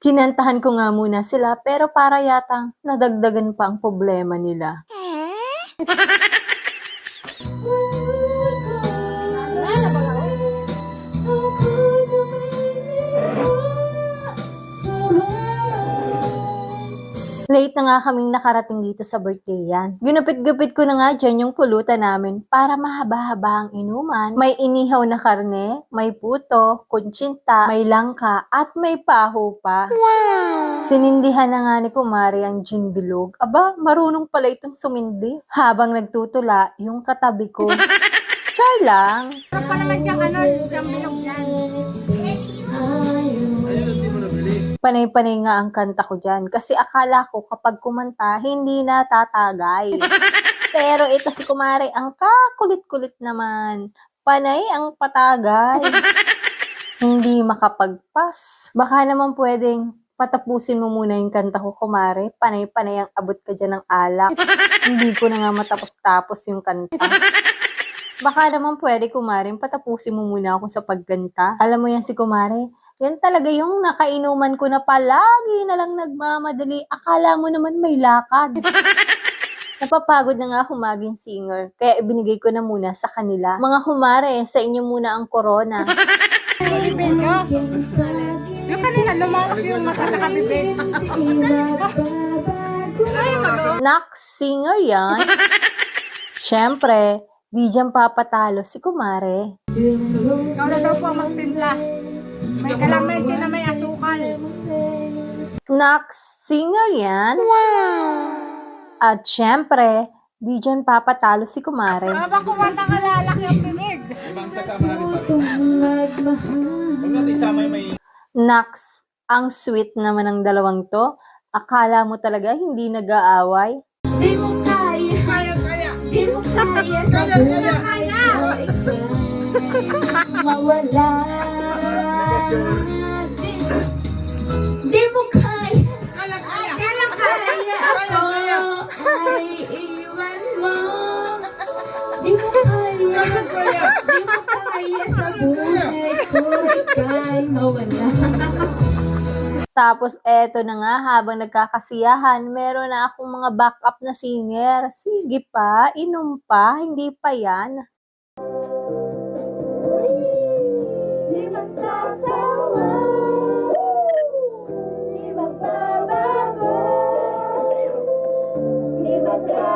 Kinantahan ko nga muna sila pero para yatang nadagdagan pa ang problema nila. Late na nga kaming nakarating dito sa birthday yan. Ginupit-gupit ko na nga dyan yung pulutan namin para mahaba-haba ang inuman. May inihaw na karne, may puto, kuntsinta, may langka, at may paho pa. Wow! Sinindihan na nga ni Kumari ang gin bilog. Aba, marunong pala itong sumindi. Habang nagtutula, yung katabi ko. Char lang. Ano pa naman siyang siyang bilog dyan? Panay-panay nga ang kanta ko dyan kasi akala ko kapag kumanta, hindi na tatagay. Pero ito si Kumari, ang kakulit-kulit naman. Panay ang patagay. Hindi makapagpas. Baka naman pwedeng patapusin mo muna yung kanta ko, Kumari. Panay-panay ang abot ka dyan ng alak. Hindi ko na nga matapos-tapos yung kanta. Baka naman pwede, Kumari, patapusin mo muna ako sa pagkanta. Alam mo yan si Kumari, yan talaga yung nakainuman ko na palagi na lang nagmamadali. Akala mo naman may lakad. Napapagod na nga ako maging singer, kaya ibinigay ko na muna sa kanila. Mga Kumare, sa inyo muna ang corona. Bibig ko. Yung kanina, lumalak yung mata sa kabibig. Nak, singer yan. Siyempre, di dyan papatalo si Kumare. Ikaw na daw po ang magtimpla. May kalamete na may asukal. Nak, singer yan. Wow! At siyempre, di dyan papatalo si Kumare. Habang kumanta ka lalak yung bibig. Nax, ang sweet naman ng dalawang to. Akala mo talaga hindi nag-aaway? Di mo kaya. Kaya. Di mo kaya. Kaya. Mawala. Di mo kaya. Kaya. Kaya ako ay iwan mo. Di mo kaya. Di mo kaya sa buhay ko ika'y mawala. Tapos eto na nga, habang nagkakasiyahan, meron na akong mga backup na singer. Sige pa, inom pa, hindi pa yan. Di magsasawa. Di magbabago. Di magbabago.